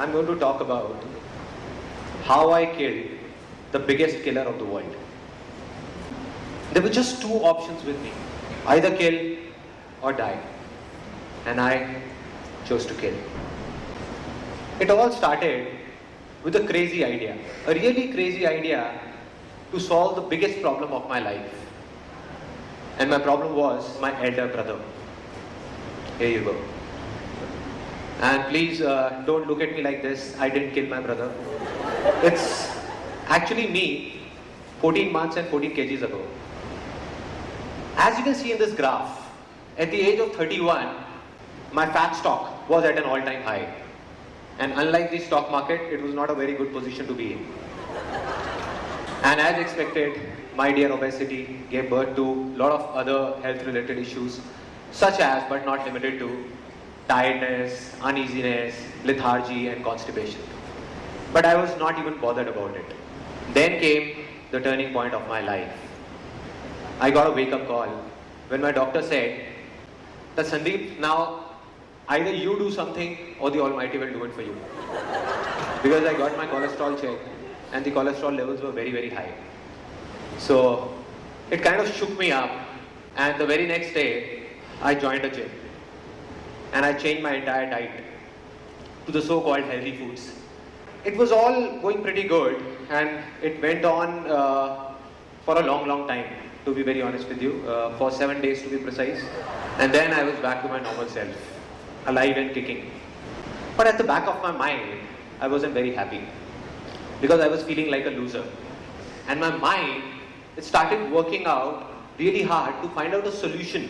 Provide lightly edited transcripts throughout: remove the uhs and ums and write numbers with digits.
I'm going to talk about how I killed the biggest killer of the world. There were just two options with me, either kill or die. And I chose to kill. It all started with a crazy idea, a really crazy idea to solve the biggest problem of my life. And my problem was my elder brother. Here you go. And please don't look at me like this. I didn't kill my brother. It's actually me 14 months and 14 kgs ago. As you can see in this graph, at the age of 31, my fat stock was at an all-time high. And unlike the stock market, it was not a very good position to be in. And as expected, my dear obesity gave birth to a lot of other health-related issues, such as, but not limited to, tiredness, uneasiness, lethargy, and constipation. But I was not even bothered about it. Then came the turning point of my life. I got a wake-up call when my doctor said that, Sandeep, now either you do something or the Almighty will do it for you. Because I got my cholesterol checked and the cholesterol levels were very, very high. So it kind of shook me up, and the very next day I joined a gym and I changed my entire diet to the so-called healthy foods. It was all going pretty good, and it went on for a long time, to be very honest with you, for 7 days to be precise. And then I was back to my normal self, alive and kicking. But at the back of my mind, I wasn't very happy because I was feeling like a loser. And my mind, it started working out really hard to find out a solution,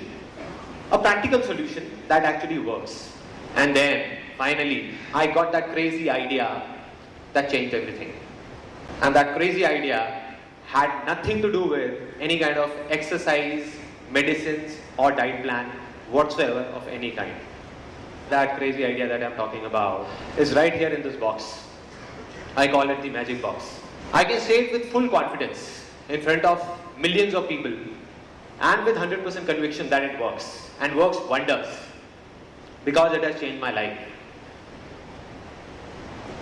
a practical solution that actually works. And then finally, I got that crazy idea that changed everything. And that crazy idea had nothing to do with any kind of exercise, medicines, or diet plan whatsoever of any kind. That crazy idea that I'm talking about is right here in this box. I call it the magic box. I can say it with full confidence in front of millions of people and with 100% conviction that it works, and works wonders, because it has changed my life.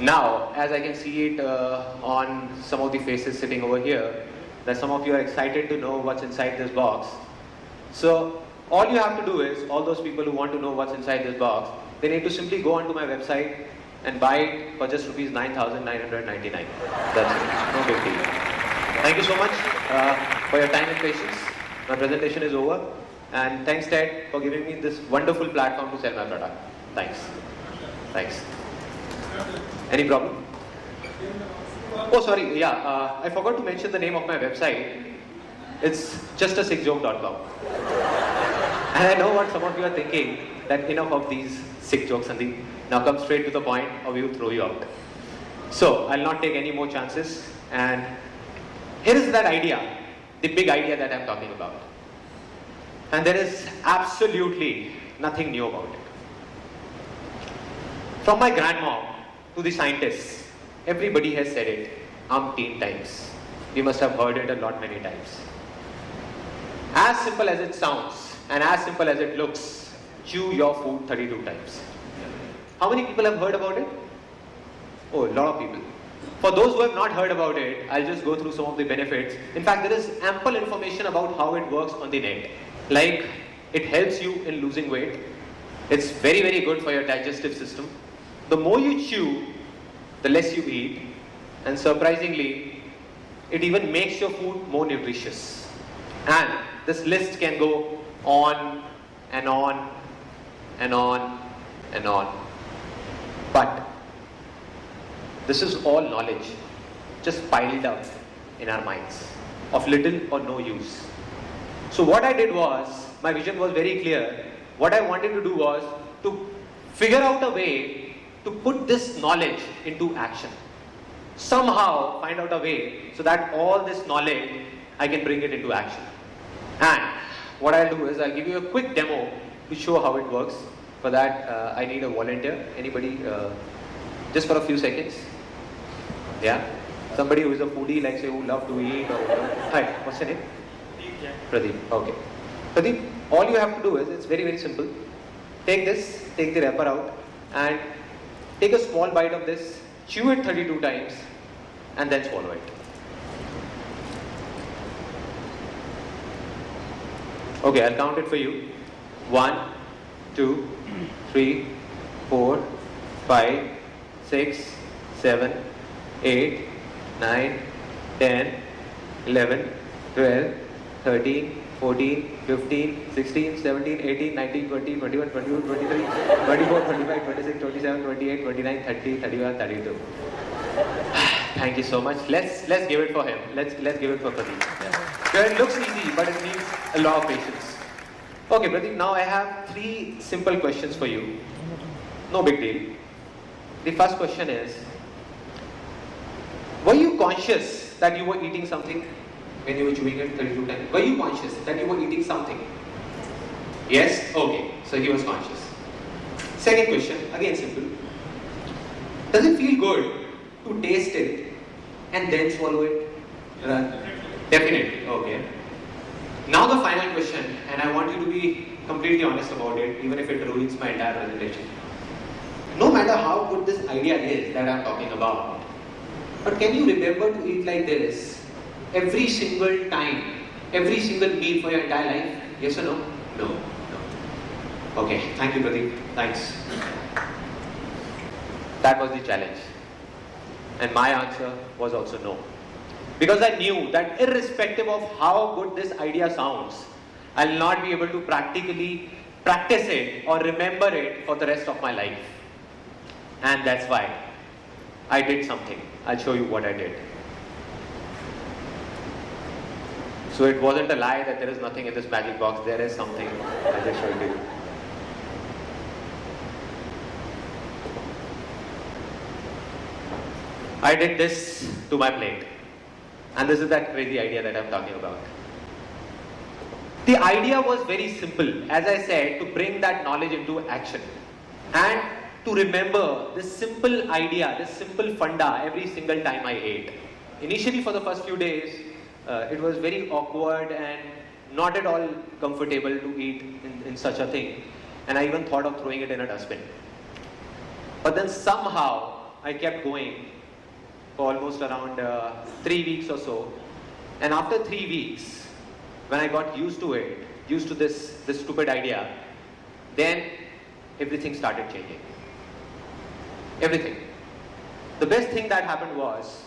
Now, as I can see it on some of the faces sitting over here, that some of you are excited to know what's inside this box. So all you have to do is, all those people who want to know what's inside this box, they need to simply go onto my website and buy it for just rupees 9,999. That's it. No big deal. Thank you so much for your time and patience. My presentation is over. And thanks, Ted, for giving me this wonderful platform to sell my product. Thanks. Thanks. Any problem? Oh, sorry. Yeah, I forgot to mention the name of my website. It's justasickjoke.com. And I know what some of you are thinking, that enough of these sick jokes, Sandeep. Now come straight to the point or we will throw you out. So I'll not take any more chances. And here is that idea, the big idea that I'm talking about. And there is absolutely nothing new about it. From my grandmom to the scientists, everybody has said it umpteen times. You must have heard it a lot many times. As simple as it sounds and as simple as it looks, chew your food 32 times. How many people have heard about it? Oh, a lot of people. For those who have not heard about it, I'll just go through some of the benefits. In fact, there is ample information about how it works on the net. Like, it helps you in losing weight. It's very, very good for your digestive system. The more you chew, the less you eat. And surprisingly, it even makes your food more nutritious. And this list can go on and on and on and on. But this is all knowledge just piled up in our minds of little or no use. So what I did was, my vision was very clear. What I wanted to do was to figure out a way to put this knowledge into action. Somehow find out a way so that all this knowledge, I can bring it into action. And what I'll do is I'll give you a quick demo to show how it works. For that, I need a volunteer. Anybody, just for a few seconds. Yeah? Somebody who is a foodie, like say, who love to eat or whatever. Hi, what's your name? Pradeep. Okay. Pradeep, all you have to do is, it's very, very simple. Take this, take the wrapper out, and take a small bite of this, chew it 32 times, and then swallow it. Okay, I'll count it for you. 1, 2, 3, 4, 5, 6, 7, 8, 9, 10, 11, 12, 13, 14, 15, 16, 17, 18, 19, 20, 21, 22, 23, 24, 25, 26, 27, 28, 29, 30, 31, 32. Thank you so much. Let's give it for him. Let's give it for Pradeep. Yeah. It looks easy, but it needs a lot of patience. Okay, Pradeep, now I have 3 simple questions for you. No big deal. The first question is, were you conscious that you were eating something when you were chewing it 32 times? Were you conscious that you were eating something? Yes? Okay, so he was conscious. Second question, again simple. Does it feel good to taste it and then swallow it? Definitely, okay. Now the final question, and I want you to be completely honest about it, even if it ruins my entire presentation. No matter how good this idea is that I'm talking about, but can you remember to eat like this every single time, every single meal for your entire life? Yes or no? No. No. Okay, thank you Pradeep. Thanks. That was the challenge. And my answer was also no. Because I knew that irrespective of how good this idea sounds, I'll not be able to practically practice it or remember it for the rest of my life. And that's why I did something. I'll show you what I did. So it wasn't a lie that there is nothing in this magic box. There is something. I'll just show it to you. I did this to my plate. And this is that crazy idea that I'm talking about. The idea was very simple, as I said, to bring that knowledge into action. And to remember this simple idea, this simple funda every single time I ate. Initially for the first few days, it was very awkward and not at all comfortable to eat in such a thing. And I even thought of throwing it in a dustbin. But then somehow I kept going for almost around 3 weeks or so. And after 3 weeks, when I got used to it, used to this stupid idea, then everything started changing. Everything. The best thing that happened was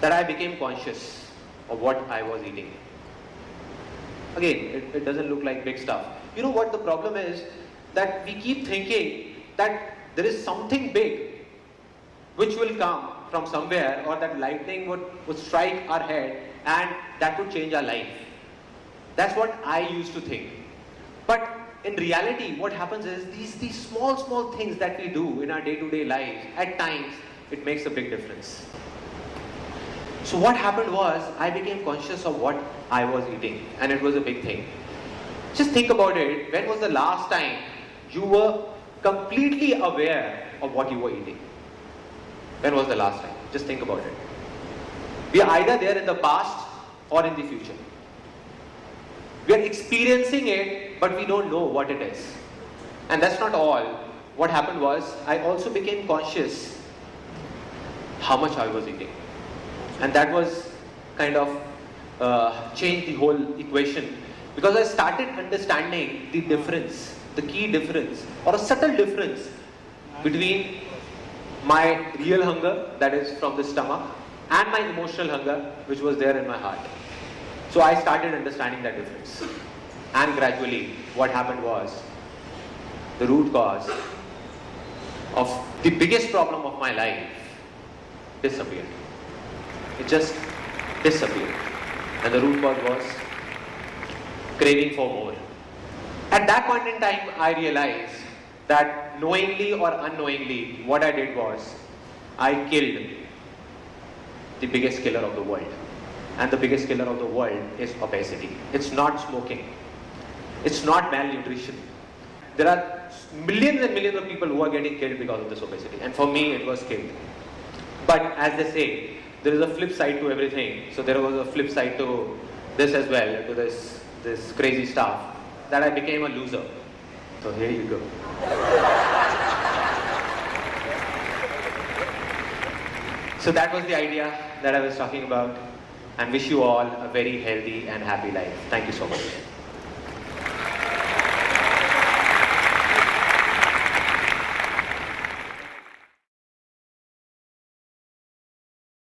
that I became conscious of what I was eating. Again, it doesn't look like big stuff. You know what the problem is? That we keep thinking that there is something big which will come from somewhere, or that lightning would strike our head and that would change our life. That's what I used to think. But in reality, what happens is these small things that we do in our day-to-day lives, at times, it makes a big difference. So what happened was, I became conscious of what I was eating, and it was a big thing. Just think about it. When was the last time you were completely aware of what you were eating? When was the last time? Just think about it. We are either there in the past or in the future. We are experiencing it, but we don't know what it is. And that's not all. What happened was, I also became conscious how much I was eating. And that was kind of changed the whole equation. Because I started understanding the difference, the key difference, or a subtle difference between my real hunger, that is from the stomach, and my emotional hunger, which was there in my heart. So I started understanding that difference. And gradually, what happened was, the root cause of the biggest problem of my life disappeared. It just disappeared. And the root cause was craving for more. At that point in time, I realized that knowingly or unknowingly, what I did was, I killed the biggest killer of the world. And the biggest killer of the world is obesity. It's not smoking. It's not malnutrition. There are millions and millions of people who are getting killed because of this obesity. And for me, it was killed. But as they say, there is a flip side to everything. So there was a flip side to this as well, to this crazy stuff, that I became a loser. So here you go. So that was the idea that I was talking about, and wish you all a very healthy and happy life. Thank you so much.